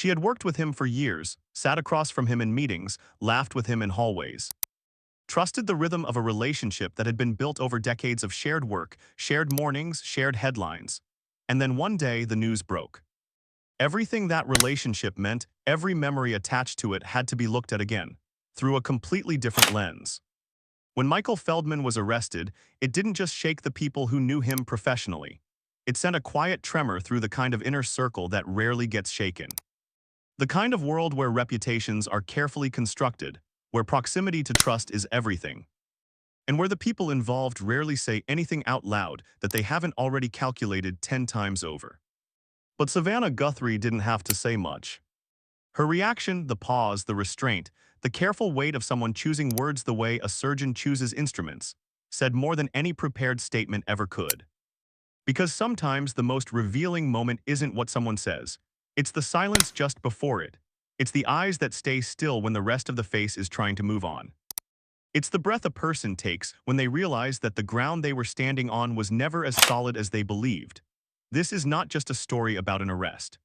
She had worked with him for years, sat across from him in meetings, laughed with him in hallways. Trusted the rhythm of a relationship that had been built over decades of shared work, shared mornings, shared headlines. And then one day, the news broke. Everything that relationship meant, every memory attached to it had to be looked at again, through a completely different lens. When Michael Feldman was arrested, it didn't just shake the people who knew him professionally. It sent a quiet tremor through the kind of inner circle that rarely gets shaken. The kind of world where reputations are carefully constructed, where proximity to trust is everything, and where the people involved rarely say anything out loud that they haven't already calculated 10 times over. But Savannah Guthrie didn't have to say much. Her reaction, the pause, the restraint, the careful weight of someone choosing words the way a surgeon chooses instruments, said more than any prepared statement ever could. Because sometimes the most revealing moment isn't what someone says. It's the silence just before it. It's the eyes that stay still when the rest of the face is trying to move on. It's the breath a person takes when they realize that the ground they were standing on was never as solid as they believed. This is not just a story about an arrest.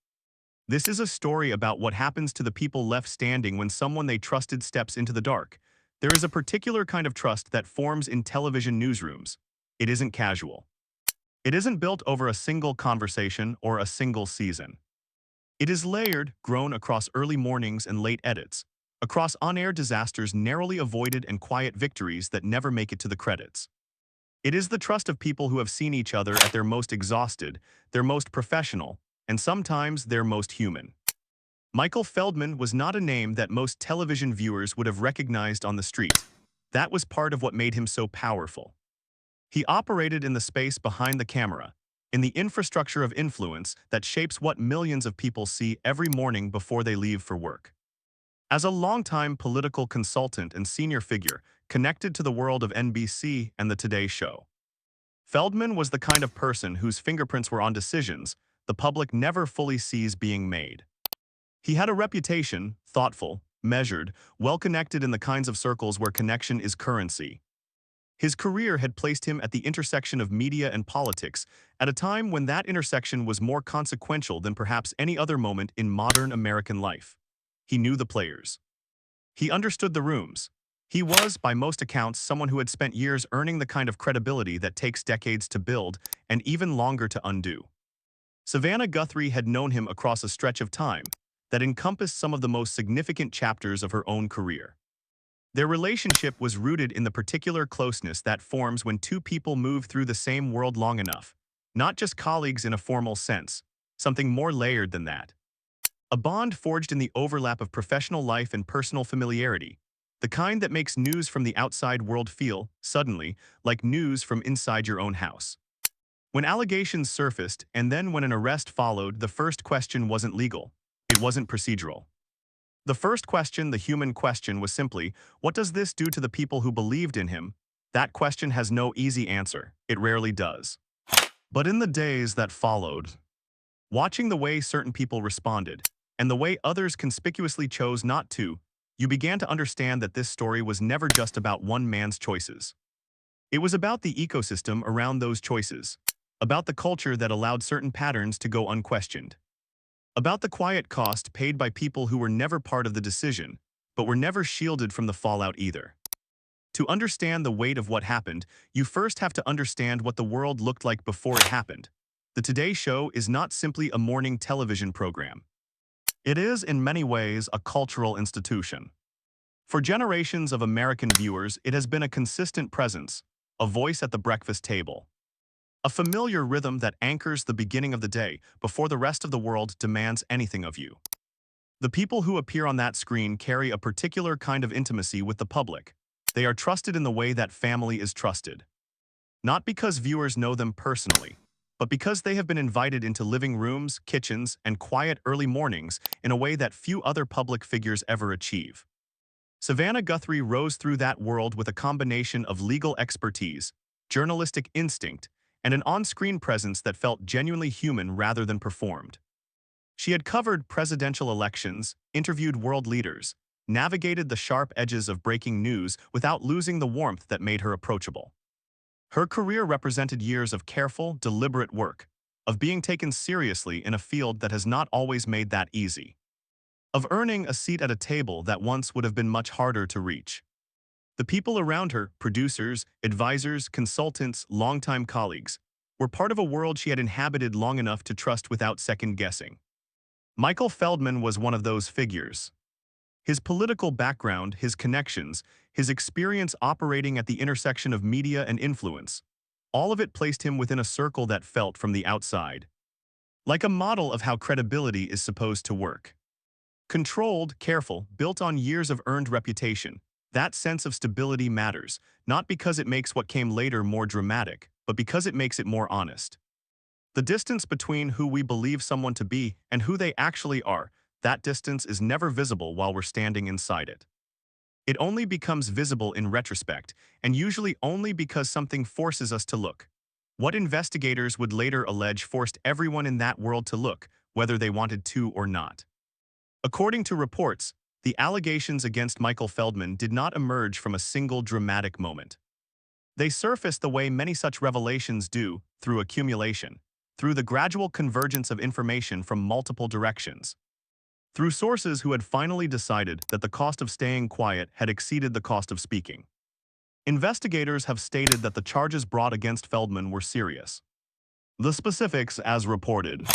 This is a story about what happens to the people left standing when someone they trusted steps into the dark. There is a particular kind of trust that forms in television newsrooms. It isn't casual. It isn't built over a single conversation or a single season. It is layered, grown across early mornings and late edits, across on-air disasters narrowly avoided and quiet victories that never make it to the credits. It is the trust of people who have seen each other at their most exhausted, their most professional, and sometimes their most human. Michael Feldman was not a name that most television viewers would have recognized on the street. That was part of what made him so powerful. He operated in the space behind the camera, in the infrastructure of influence that shapes what millions of people see every morning before they leave for work. As a longtime political consultant and senior figure connected to the world of NBC and the Today Show, Feldman was the kind of person whose fingerprints were on decisions the public never fully sees being made. He had a reputation, thoughtful, measured, well-connected in the kinds of circles where connection is currency. His career had placed him at the intersection of media and politics, at a time when that intersection was more consequential than perhaps any other moment in modern American life. He knew the players. He understood the rooms. He was, by most accounts, someone who had spent years earning the kind of credibility that takes decades to build and even longer to undo. Savannah Guthrie had known him across a stretch of time that encompassed some of the most significant chapters of her own career. Their relationship was rooted in the particular closeness that forms when two people move through the same world long enough, not just colleagues in a formal sense, something more layered than that. A bond forged in the overlap of professional life and personal familiarity, the kind that makes news from the outside world feel, suddenly, like news from inside your own house. When allegations surfaced, and then when an arrest followed, the first question wasn't legal. It wasn't procedural. The first question, the human question, was simply, what does this do to the people who believed in him? That question has no easy answer. It rarely does. But in the days that followed, watching the way certain people responded, and the way others conspicuously chose not to, you began to understand that this story was never just about one man's choices. It was about the ecosystem around those choices, about the culture that allowed certain patterns to go unquestioned, about the quiet cost paid by people who were never part of the decision, but were never shielded from the fallout either. To understand the weight of what happened, you first have to understand what the world looked like before it happened. The Today Show is not simply a morning television program. It is, in many ways, a cultural institution. For generations of American viewers, it has been a consistent presence, a voice at the breakfast table. A familiar rhythm that anchors the beginning of the day before the rest of the world demands anything of you. The people who appear on that screen carry a particular kind of intimacy with the public. They are trusted in the way that family is trusted. Not because viewers know them personally, but because they have been invited into living rooms, kitchens, and quiet early mornings in a way that few other public figures ever achieve. Savannah Guthrie rose through that world with a combination of legal expertise, journalistic instinct, and an on-screen presence that felt genuinely human rather than performed. She had covered presidential elections, interviewed world leaders, navigated the sharp edges of breaking news without losing the warmth that made her approachable. Her career represented years of careful, deliberate work, of being taken seriously in a field that has not always made that easy. of earning a seat at a table that once would have been much harder to reach. The people around her, producers, advisors, consultants, longtime colleagues, were part of a world she had inhabited long enough to trust without second guessing. Michael Feldman was one of those figures. His political background, his connections, his experience operating at the intersection of media and influence, all of it placed him within a circle that felt from the outside like a model of how credibility is supposed to work. Controlled, careful, built on years of earned reputation, that sense of stability matters, not because it makes what came later more dramatic, but because it makes it more honest. The distance between who we believe someone to be and who they actually are, that distance is never visible while we're standing inside it. It only becomes visible in retrospect, and usually only because something forces us to look. What investigators would later allege forced everyone in that world to look, whether they wanted to or not. According to reports, the allegations against Michael Feldman did not emerge from a single dramatic moment. They surfaced the way many such revelations do, through accumulation, through the gradual convergence of information from multiple directions, through sources who had finally decided that the cost of staying quiet had exceeded the cost of speaking. Investigators have stated that the charges brought against Feldman were serious. The specifics, as reported,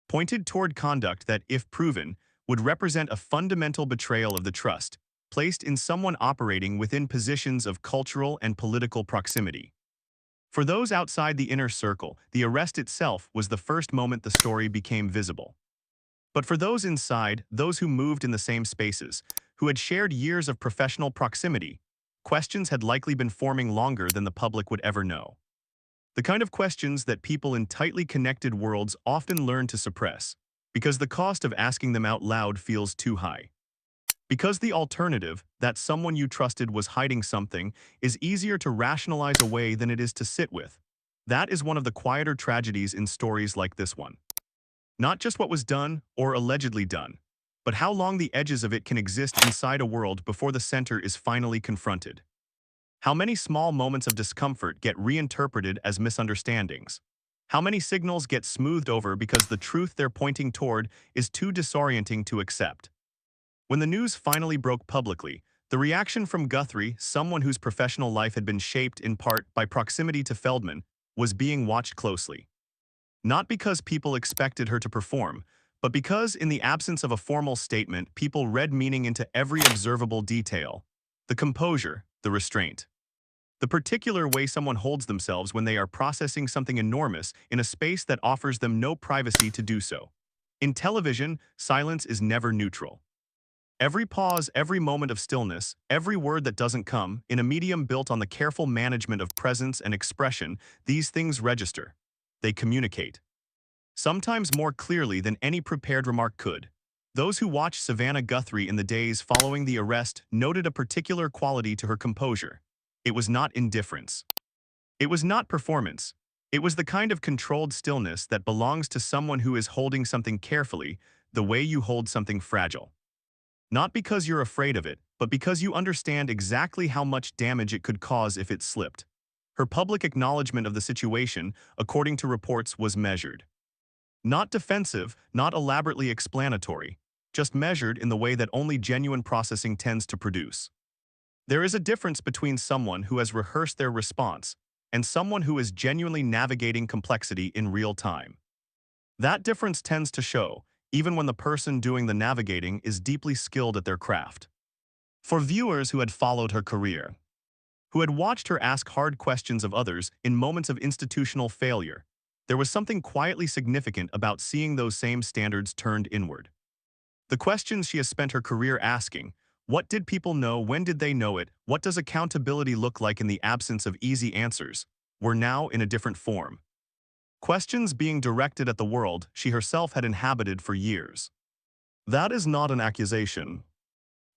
pointed toward conduct that, if proven, would represent a fundamental betrayal of the trust placed in someone operating within positions of cultural and political proximity. For those outside the inner circle, the arrest itself was the first moment the story became visible. But for those inside, those who moved in the same spaces, who had shared years of professional proximity, questions had likely been forming longer than the public would ever know. The kind of questions that people in tightly connected worlds often learn to suppress, because the cost of asking them out loud feels too high. Because the alternative, that someone you trusted was hiding something, is easier to rationalize away than it is to sit with. That is one of the quieter tragedies in stories like this one. Not just what was done or allegedly done, but how long the edges of it can exist inside a world before the center is finally confronted. How many small moments of discomfort get reinterpreted as misunderstandings? How many signals get smoothed over because the truth they're pointing toward is too disorienting to accept? When the news finally broke publicly, the reaction from Guthrie, someone whose professional life had been shaped in part by proximity to Feldman, was being watched closely. Not because people expected her to perform, but because, in the absence of a formal statement, people read meaning into every observable detail. The composure, the restraint. The particular way someone holds themselves when they are processing something enormous in a space that offers them no privacy to do so. In television, silence is never neutral. Every pause, every moment of stillness, every word that doesn't come, in a medium built on the careful management of presence and expression, these things register. They communicate. Sometimes more clearly than any prepared remark could. Those who watched Savannah Guthrie in the days following the arrest noted a particular quality to her composure. It was not indifference. It was not performance. It was the kind of controlled stillness that belongs to someone who is holding something carefully, the way you hold something fragile. Not because you're afraid of it, but because you understand exactly how much damage it could cause if it slipped. Her public acknowledgement of the situation, according to reports, was measured. Not defensive, not elaborately explanatory, just measured in the way that only genuine processing tends to produce. There is a difference between someone who has rehearsed their response and someone who is genuinely navigating complexity in real time. That difference tends to show, even when the person doing the navigating is deeply skilled at their craft. For viewers who had followed her career, who had watched her ask hard questions of others in moments of institutional failure, there was something quietly significant about seeing those same standards turned inward. The questions she has spent her career asking: what did people know? When did they know it? What does accountability look like in the absence of easy answers? Were now in a different form. Questions being directed at the world she herself had inhabited for years. That is not an accusation.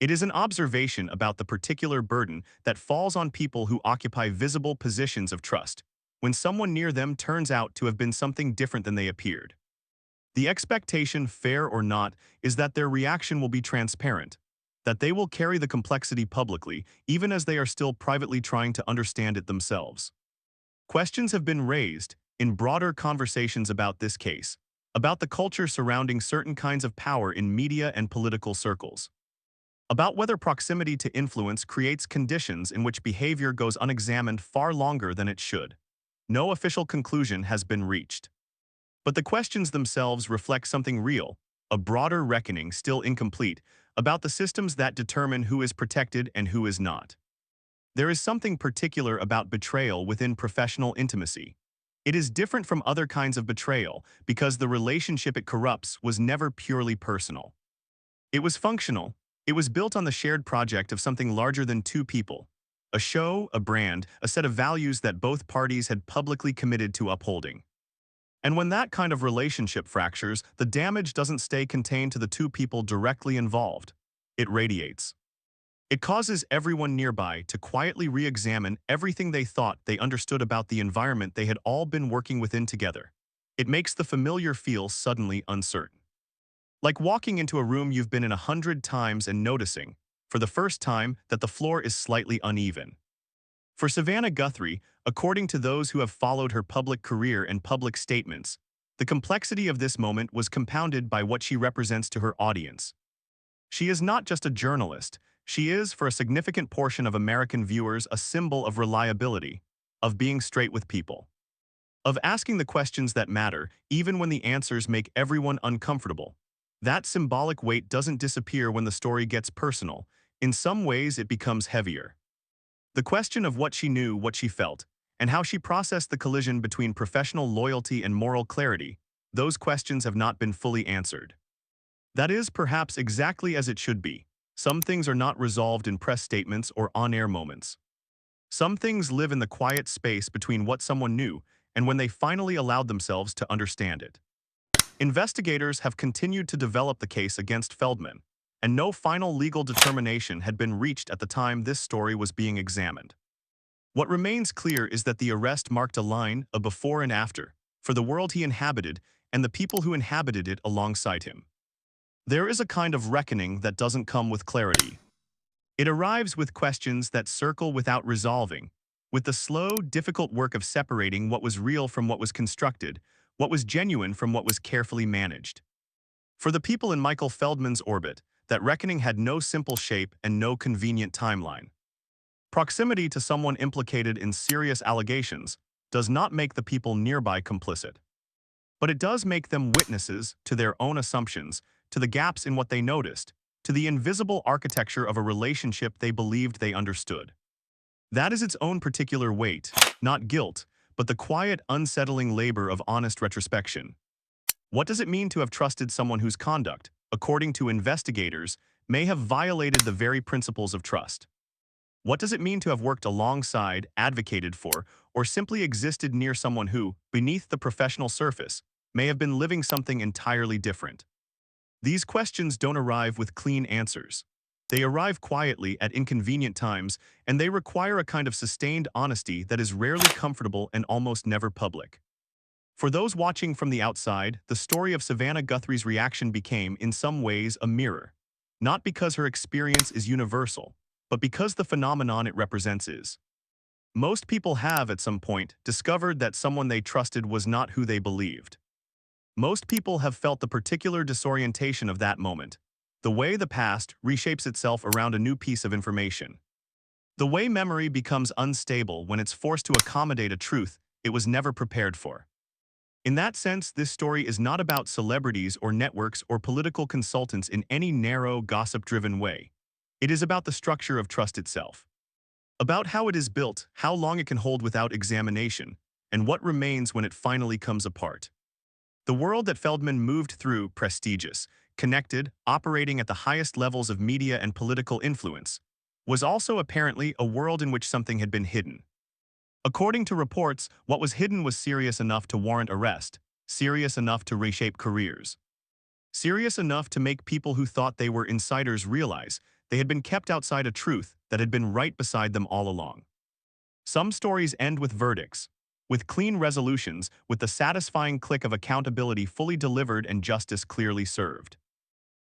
It is an observation about the particular burden that falls on people who occupy visible positions of trust, when someone near them turns out to have been something different than they appeared. The expectation, fair or not, is that their reaction will be transparent, that they will carry the complexity publicly, even as they are still privately trying to understand it themselves. Questions have been raised, in broader conversations about this case, about the culture surrounding certain kinds of power in media and political circles, about whether proximity to influence creates conditions in which behavior goes unexamined far longer than it should. No official conclusion has been reached. But the questions themselves reflect something real, a broader reckoning still incomplete, about the systems that determine who is protected and who is not. There is something particular about betrayal within professional intimacy. It is different from other kinds of betrayal because the relationship it corrupts was never purely personal. It was functional. It was built on the shared project of something larger than two people. A show, a brand, a set of values that both parties had publicly committed to upholding. And when that kind of relationship fractures, the damage doesn't stay contained to the two people directly involved. It radiates. It causes everyone nearby to quietly re-examine everything they thought they understood about the environment they had all been working within together. It makes the familiar feel suddenly uncertain. Like walking into a room you've been in 100 times and noticing, for the first time, that the floor is slightly uneven. For Savannah Guthrie, according to those who have followed her public career and public statements, the complexity of this moment was compounded by what she represents to her audience. She is not just a journalist, she is, for a significant portion of American viewers, a symbol of reliability, of being straight with people, of asking the questions that matter, even when the answers make everyone uncomfortable. That symbolic weight doesn't disappear when the story gets personal. In some ways, it becomes heavier. The question of what she knew, what she felt, and how she processed the collision between professional loyalty and moral clarity, those questions have not been fully answered. That is perhaps exactly as it should be. Some things are not resolved in press statements or on-air moments. Some things live in the quiet space between what someone knew and when they finally allowed themselves to understand it. Investigators have continued to develop the case against Feldman, and no final legal determination had been reached at the time this story was being examined. What remains clear is that the arrest marked a line, a before and after, for the world he inhabited and the people who inhabited it alongside him. There is a kind of reckoning that doesn't come with clarity. It arrives with questions that circle without resolving, with the slow, difficult work of separating what was real from what was constructed, what was genuine from what was carefully managed. For the people in Michael Feldman's orbit, that reckoning had no simple shape and no convenient timeline. Proximity to someone implicated in serious allegations does not make the people nearby complicit. But it does make them witnesses to their own assumptions, to the gaps in what they noticed, to the invisible architecture of a relationship they believed they understood. That is its own particular weight, not guilt, but the quiet, unsettling labor of honest retrospection. What does it mean to have trusted someone whose conduct, according to investigators, may have violated the very principles of trust? What does it mean to have worked alongside, advocated for, or simply existed near someone who, beneath the professional surface, may have been living something entirely different? These questions don't arrive with clean answers. They arrive quietly at inconvenient times, and they require a kind of sustained honesty that is rarely comfortable and almost never public. For those watching from the outside, the story of Savannah Guthrie's reaction became, in some ways, a mirror. Not because her experience is universal, but because the phenomenon it represents is. Most people have, at some point, discovered that someone they trusted was not who they believed. Most people have felt the particular disorientation of that moment, the way the past reshapes itself around a new piece of information. The way memory becomes unstable when it's forced to accommodate a truth it was never prepared for. In that sense, this story is not about celebrities or networks or political consultants in any narrow, gossip-driven way. It is about the structure of trust itself. About how it is built, how long it can hold without examination, and what remains when it finally comes apart. The world that Feldman moved through, prestigious, connected, operating at the highest levels of media and political influence, was also apparently a world in which something had been hidden. According to reports, what was hidden was serious enough to warrant arrest, serious enough to reshape careers, serious enough to make people who thought they were insiders realize they had been kept outside a truth that had been right beside them all along. Some stories end with verdicts, with clean resolutions, with the satisfying click of accountability fully delivered and justice clearly served.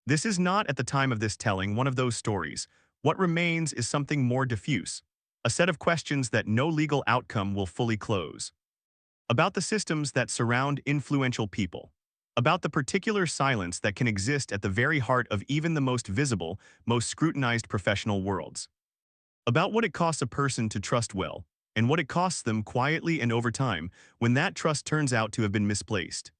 This is not, at the time of this telling, one of those stories. What remains is something more diffuse, a set of questions that no legal outcome will fully close. About the systems that surround influential people, About the particular silence that can exist at the very heart of even the most visible, most scrutinized professional worlds. About what it costs a person to trust well, and what it costs them quietly and over time when that trust turns out to have been misplaced.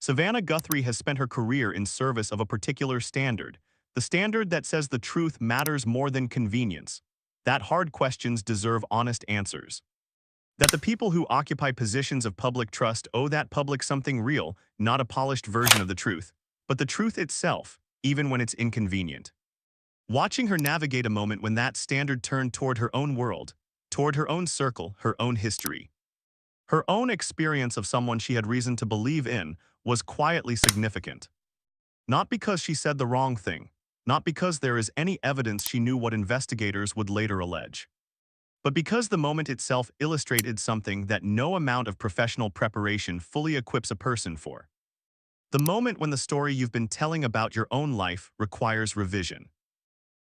Savannah Guthrie has spent her career in service of a particular standard, the standard that says the truth matters more than convenience, that hard questions deserve honest answers, that the people who occupy positions of public trust owe that public something real, not a polished version of the truth, but the truth itself, even when it's inconvenient. Watching her navigate a moment when that standard turned toward her own world, toward her own circle, her own history. Her own experience of someone she had reason to believe in was quietly significant. Not because she said the wrong thing, not because there is any evidence she knew what investigators would later allege, but because the moment itself illustrated something that no amount of professional preparation fully equips a person for. The moment when the story you've been telling about your own life requires revision.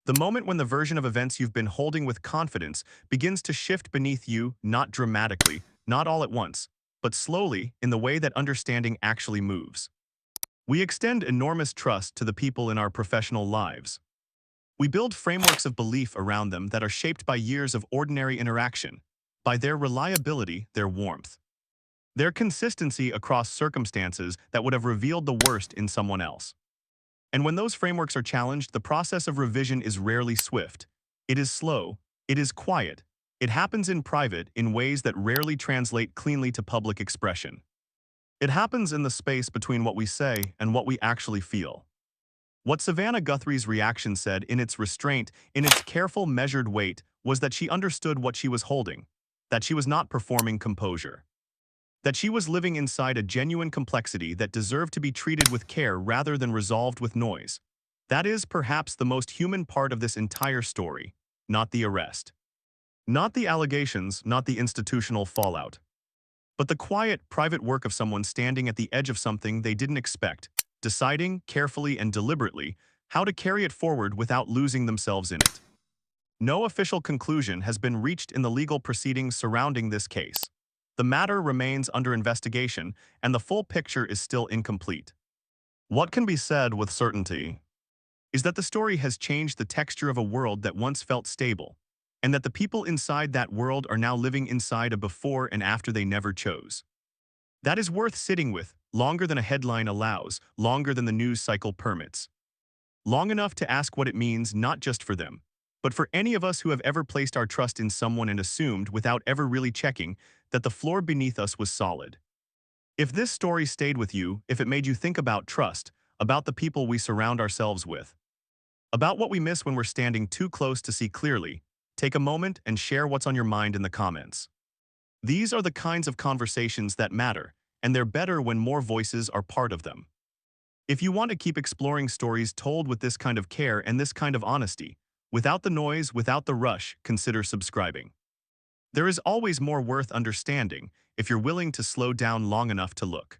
The moment when the version of events you've been holding with confidence begins to shift beneath you, not dramatically, not all at once, but slowly in the way that understanding actually moves. We extend enormous trust to the people in our professional lives. We build frameworks of belief around them that are shaped by years of ordinary interaction, by their reliability, their warmth, their consistency across circumstances that would have revealed the worst in someone else. And when those frameworks are challenged, the process of revision is rarely swift. It is slow, it is quiet, it happens in private in ways that rarely translate cleanly to public expression. It happens in the space between what we say and what we actually feel. What Savannah Guthrie's reaction said in its restraint, in its careful, measured weight, was that she understood what she was holding, that she was not performing composure, that she was living inside a genuine complexity that deserved to be treated with care rather than resolved with noise. That is perhaps the most human part of this entire story, not the arrest, not the allegations, not the institutional fallout, but the quiet, private work of someone standing at the edge of something they didn't expect, deciding, carefully and deliberately, how to carry it forward without losing themselves in it. No official conclusion has been reached in the legal proceedings surrounding this case. The matter remains under investigation, and the full picture is still incomplete. What can be said with certainty is that the story has changed the texture of a world that once felt stable, and that the people inside that world are now living inside a before and after they never chose. That is worth sitting with, longer than a headline allows, longer than the news cycle permits. Long enough to ask what it means not just for them, but for any of us who have ever placed our trust in someone and assumed, without ever really checking, that the floor beneath us was solid. If this story stayed with you, if it made you think about trust, about the people we surround ourselves with, about what we miss when we're standing too close to see clearly, take a moment and share what's on your mind in the comments. These are the kinds of conversations that matter, and they're better when more voices are part of them. If you want to keep exploring stories told with this kind of care and this kind of honesty, without the noise, without the rush, consider subscribing. There is always more worth understanding if you're willing to slow down long enough to look.